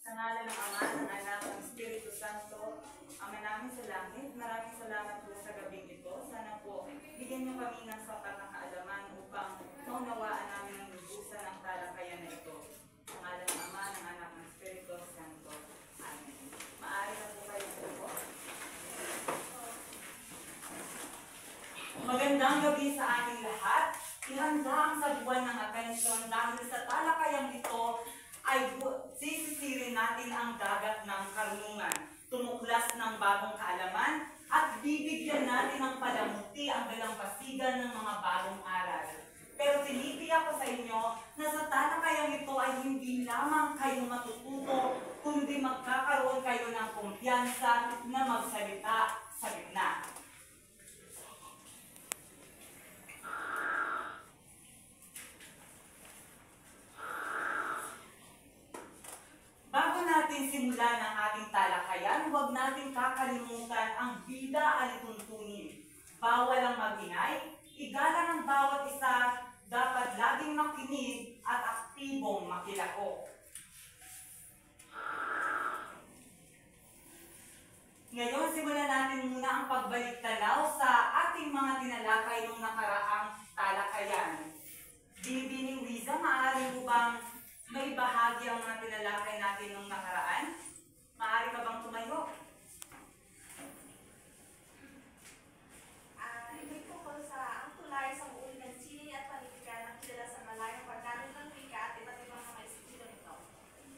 Sa ngalan ng Ama, ng Anak, ng Espiritu Santo, Ama namin sa langit, maraming salamat po sa gabing ito. Sana po, bigyan niyo kami ng sapat na kaalaman upang maunawaan namin ang lubusan ng talakayan na ito. Sa ngalan ng Ama, ng Anak, ng Espiritu Santo. Amen. Maaari na po kayo po. Magandang gabi sa ating lahat. Ihanda ang sabuan ng atensyon dahil sa talakayang ito ay sisisirin natin ang dagat ng karunungan, tumuklas ng bagong kaalaman, at bibigyan natin ng palamuti ang dalampasigan ng mga bagong aral. Pero tinitiyak ko sa inyo na sa talakayang ito ay hindi lamang kayo matututo, kundi magkakaroon kayo ng kumpiyansa na magsalita sa gitna. Bago natin simulan ang ating talakayan, huwag natin kakalimutan ang bida alituntunin. Bawal ang magingay, igalang ang bawat isa, dapat laging makinig at aktibong makilahok. Ngayon, simulan natin muna ang pagbalik tanaw sa ating mga tinalakay noong nakaraang talakayan. Bibining Riza, maaari mo bang may bahagi ang mga tinalakay natin nung nakaraan? Maaari ka bang tumayo? Ibig tungkol sa ang tulay sa uri ng sini at panitika ng kilala sa malayang paggamit ng wika at iba't ibang mga estilo nito.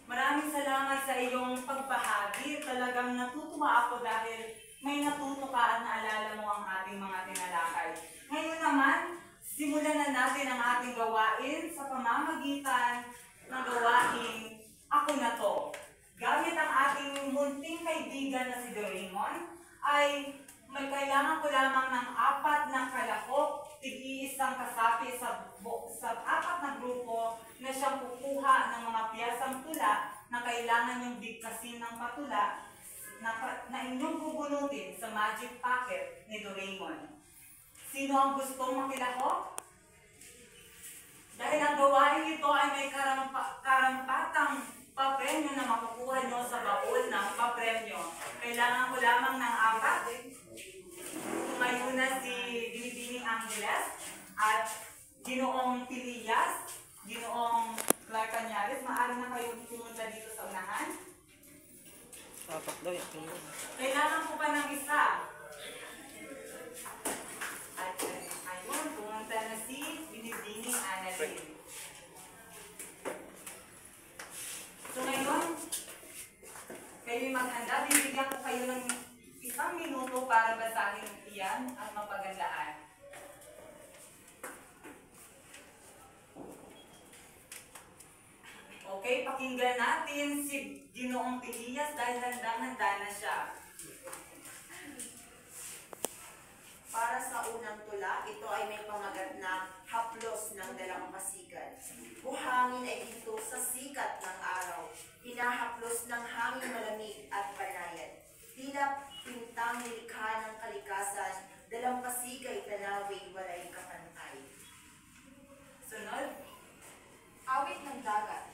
Maraming salamat sa iyong pagbahagi. Talagang natutuwa ako dahil may natuto ka at naalala mo ang ating mga tinalakay. Ngayon naman, simulan na natin ang ating gawain sa pamamagitan ng gawain Ako Na To. Gamit ang ating munting kaibigan na si Doraemon, ay may kailangan ko lamang ng 4 na kalahok, tig-iisang kasapi sa 4 na grupo na siyang kukuha ng mga piyasang tula na kailangan niyong bigkasin ng patula na inyong bubunutin sa magic packet ni Doraemon. Sino ang gustong makilahok? Dahil ang gawain ito ay may karampatang papremyo na makukuha nyo sa baul ng papremyo. Kailangan ko lamang ng 4. Tumayo na si Binibining Angeles at Ginoong Pilias, Ginoong Clark Cañares. Maaari na kayo pumunta dito sa unahan. Kailangan ko pa ng isa. At ayun, pumunta na si Binibining Annalyn. So ngayon, kayo'y maghanda. Bibigyan ko kayo ng 1 minuto para basahin iyan at mapagandaan. Okay, pakinggan natin si Ginoong Pilias dahil handang-handa na siya. Para sa unang tula, ito ay may pamagat na haplos ng dalampasigan. Buhangin ay dito sa sikat ng araw, hinahaplos ng hangin malamig at banayad. Tila pintang nilikha ng kalikasan, dalampasigay tanawin walay kapantay. Sunod. Awit ng dagat.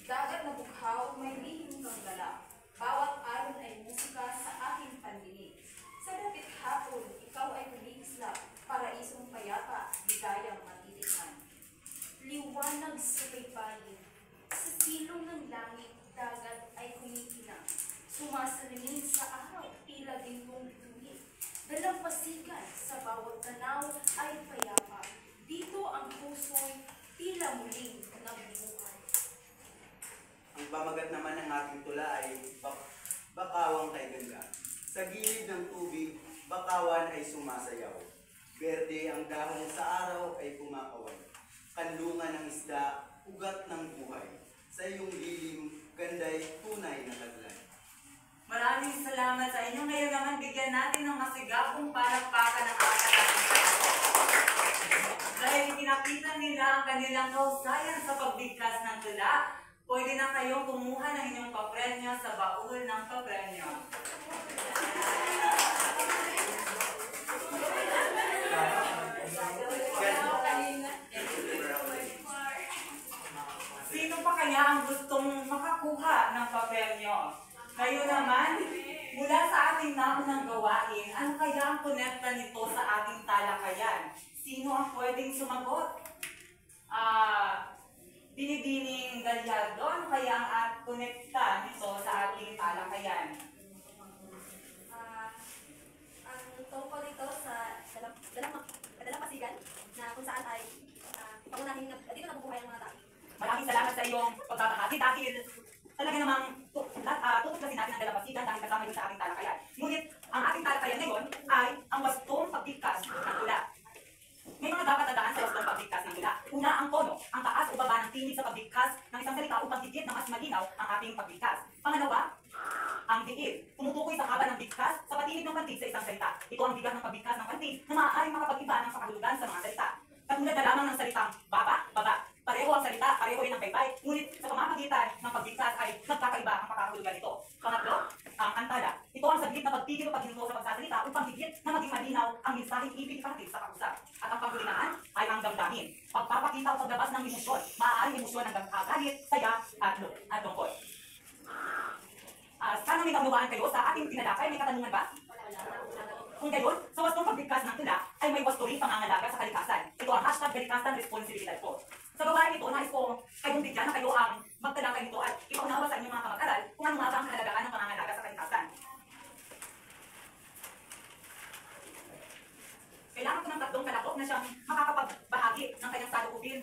Dagat na bughaw, may lihim ng dala. Bawat alon ay musika sa aking pandinig. Sa dapit hapon, ikaw ay kumikislap, paraisong payapa, ligayang matitikman. Liwanag sa baybayin, sa silong ng langit, dagat ay kumikinang. Sumasalamin sa araw, tila ginggong bituin. Dalampasigan sa bawat tanaw ay payapa. Dito ang puso'y tila muling nabubuhay. Ang pamagat naman ng ating tula ay bakawang kay ganda. Sa gilid ng tubig, bakawan ay sumasayaw. Berde ang dahon sa araw ay kumakaway. Kanlungan ng isda, ugat ng buhay. Sa iyong lilim, ganda'y tunay na taglay. Maraming salamat sa inyo. Ngayon naman, bigyan natin ng masigabong palakpakan ng ating kalahok. Dahil pinakita nila ang kanilang kahusayan sa pagbigkas ng tula, pwede na kayong kumuha ng inyong papremyo sa baul ng papremyo. Sino pa kaya ang gustong makakuha makakuha ng papel nyo. Ngayon naman, mula sa ating naunang gawain, ano kaya ang konekta nito sa ating talakayan? Sino ang pwedeng sumagot? Binibining Gallardo, ano kaya ang konekta nito sa ating talakayan? Ang tungkol dito sa dalampasigan na kung saan ay pangunahing dito nabubuhay ang mga tao. Maraming salamat sa iyong pagbabahagi dahil talaga namang tutuklasin natin ang dalampasigan dahil kasama yun sa ating talakayan. Ngunit ang ating talakayan ngayon ay ang wastong pagbigkas ng tula. May mga dapat tandaan sa wastong pagbigkas ng tula. Una, ang tono, ang taas o baba ng tinig sa pagbigkas ng isang salita upang higit na mas malinaw ang ating pagbigkas. Pangalawa, ang diin. Tumutukoy sa haba ng bigkas sa patinig ng pantig sa isang salita. Ito ang bigat ng pagbigkas ng pantig na maaaring makapag-iba ng pakahulugan sa mga salita. Katulad na lamang ng salitang baba, baba. Pareho ang salita, pareho rin ang baybay. Ngunit sa pamamagitan ng pagbigkas ay nagkakaiba ang pakahulugan nito. Pangatlo, ang antala. Ito ang saglit na pagpigil o paghinto sa pagsasalita upang higit na maging malinaw ang mensaheng ipinipatid sa kausap. At ang panghulingaan ay ang damdamin. Pagpapakita o paglabas ng emosyon. Maaaring emosyon ng galit, saya, at lungkot. Sana may naunawaan kayo sa ating tinalakay. May katanungan ba? Kung gayon, sa wastong pagbigkas ng tula ay may wasto rin pangangalaga sa kalikasan. Ito ang hashtag kalikasan responsibilidad ko. Sa gawain ito, nais ko kayong bigyan na kayo ang magtalakay nito at ipaunawa sa inyong mga kamag-aral kung ano nga ba ang kahalagaan ng pangangalaga sa kalikasan. Kailangan ko ng tatlong kalakop na siyang makakapagbahagi ng kanyang salukubin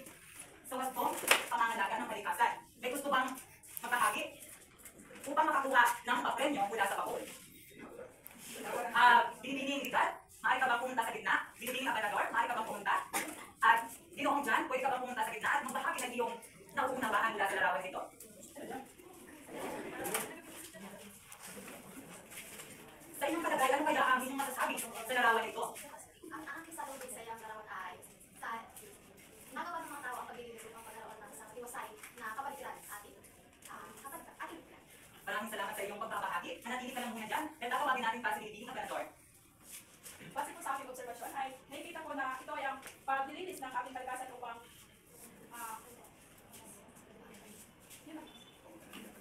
sa wastong pangangalaga ng kalikasan. May gusto bang magbahagi? Upang makakuha ng papremyo mula sa bakul. Binibining Richard, maaari ka bang pumunta sa gitna? Binibining Abanador, maaari ka bang pumunta? At Ginoong John, pwede ka bang pumunta sa gitna at magbahagi ng iyong nauunawaan mula sa larawan nito? Sa inyong kalagay, ano kaya ang inyong masasabi sa larawan nito? Ang aking salubin sa iyong larawan ay sa nagawa ng mga tao ang paglilibot ang pagkaroon ng isang iwasay na kapaligiran ating Maraming salamat sa iyong pagbabahagi. Manatili ka lang muna dyan dahil tatawagin natin pa si Binibining Abanador. Base po sa aking obserbasyon ay nakikita ko na ito ay ang paglilinis ng ating kalikasan upang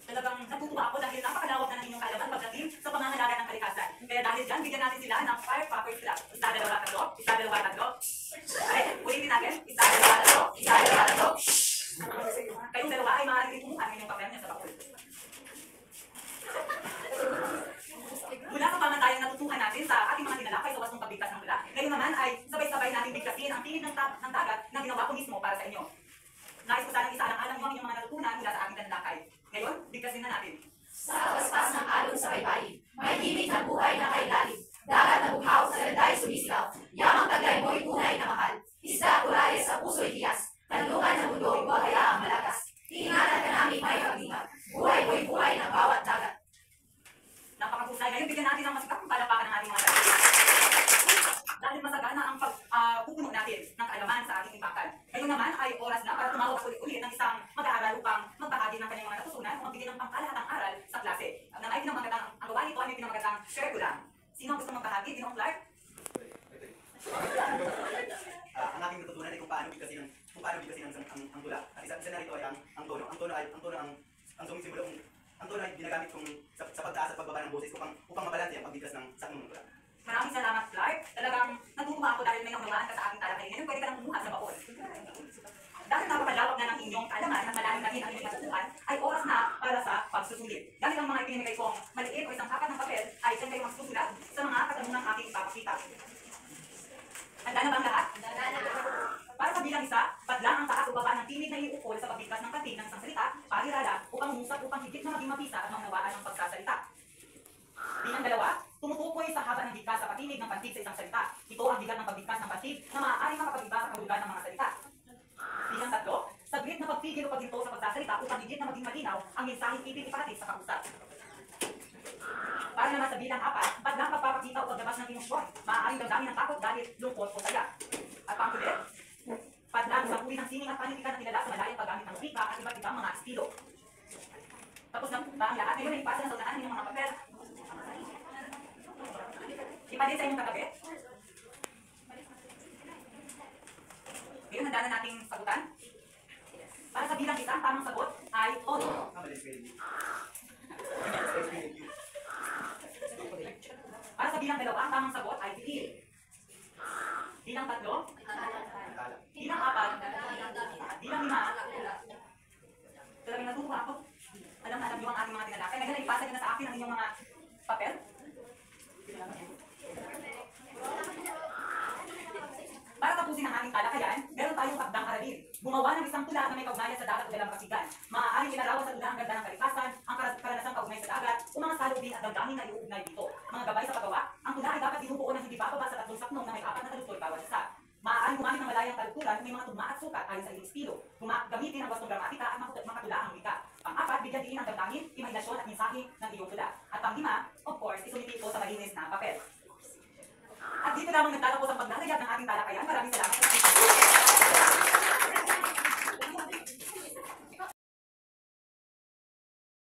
Talagang natutuwa ako dahil napakalawak na ng inyong kaalaman pagdating sa pangangalaga ng kalikasan. Kaya dahil dyan, bigyan natin sila ng Firepoppers Club. Isa, dalawa, tatlo. Isa, dalawa, tatlo. Ay, ulitin natin. Isa, dalawa, tatlo. Isa, dalawa, tatlo. Kayong dalawa ay maaaring rin kumuha ng inyong papel niya sa bakul. Mula sa pamatayang natutuhan natin sa ating mga tinalakay sa wastong pagbigkas ng tula, ngayon naman ay sabay-sabay natin bigkasin ang tinig ng dagat na ginawa ko mismo para sa inyo. Nais ko sanang isaalang-alang niyo ang inyong mga natutunan mula sa ating tinalakay. Ngayon, bigkasin na natin. Sa paspas ng alon sa baybayin, may himig ng buhay na kailalim. Dagat na bughaw sa landay sumisilaw. Yamang taglay mo'y tunay na mahal. Isda kulay sa puso'y tiyas. Kanlungan ng mundo'y huwag hayaang malakas. Iingatan ka namin may pag-ingat. Buhay mo'y buhay ng bawat dagat. Napakahusay. Ngayon, bigyan natin ang masikapang palapakan ng ating mga sarili. Dahil masagana ang pagpupuno natin ng kaalaman sa ating impakal. Ngayon naman ay oras na para tumawag ulit ng isang mag-aaral upang magbahagi ng kanyang mga natutunan o magbigay ng pangkalahatang aral sa klase. Ang gawain nito ay pinamagatang curriculum. Sino ang gusto magbahagi? Ginoong Clark? Ang aking natutunan ay kung paano bigkasin ang tula. At isa na rito ay ang tono. Ang sumisimula ang tono ay ginagamit kong sa pagtaas at pagbaba ng boses upang mabalanse ang pagbigkas ng sakmong tula. Maraming salamat, Clark. Talagang natutuwa ako dahil may naunawaan ka sa ating talakay. Ngayon, pwede ka nang kumuha sa baon. Dahil napakalawak na ng inyong kaalaman at malalim na rin ang inyong natutuhan, ay oras na para sa pagsusulit. Dahil ang mga ipinimigay kong maliit o isang kapat ng papel ay dyan kayo magsusulat sa mga katanungang aking ipapakita. Handa na ba ang lahat? Para sa bilang isa, padlang ang taas o baba ng tinig na iuukol sa pagbigkas ng katig ng isang salita, pahirala upang umusap upang higit na maging mapisa at maunawaan ang pagsasalita. Bilang dalawa, tumutukoy sa haba ng bigkas sa patinig ng pantig sa isang salita. Ito ang bigat ng pagbigkas ng pantig na maaaring makapag-iba sa kahulugan ng mga salita. Bilang tatlo, saglit na pagpigil o paghinto sa pagsasalita upang higit na maging malinaw ang mensaheng ipinipatid sa kausap. Para naman sa bilang apat, padlang pagpapakita o paglabas ng emosyon. Maaaring damdamin ng takot, galit, lungkot o saya. At pangkulit, padlang sa uri ng sining at panitikan na kilala sa malayang paggamit ng wika at iba't ibang mga estilo. Tapos na ba ang lahat? Ngayon ay ipasa na sa unahan ng mga papel. Ipadin sa inyong katabi. Ngayon, handa na nating sagutan. Para sa bilang isa, tamang sagot ay todo. Para sa bilang 2, ang tamang sagot ay tiil. Bilang 3, bilang 4, bilang 5. Talagang natutuwa ako. Alam na alam niyo ang ating mga tinalakay. Ngayon ay ipasa niyo na sa akin ang inyong mga papel. Para tapusin ang ating talakayan, meron tayong takdang aralin. Gumawa ng isang tula na may kaugnayan sa dagat o dalampasigan. Maaaring ilarawan sa tula ang ganda ng kalikasan, ang karanasang kaugnay sa dagat, o mga salubin at damdamin na iuugnay dito. Mga gabay sa paggawa, ang tula ay dapat binubuo ng hindi bababa sa 3 saknong na may 4 na talutoy bawat isa. Maaaring gumamit ng malayang talukturan may mga tugma at sukat ayon sa iyong estilo. Gamitin ang wastong gramatika at makatula ang wika. Pang-4, bigyan diin ang damdamin, imahinasyon at mensahe ng iyong tula. At pang-5, of course, isulitin ito sa malinis na papel. At dito lamang nagtatapos ang paglalagyan ng ating talakayan. Maraming salamat sa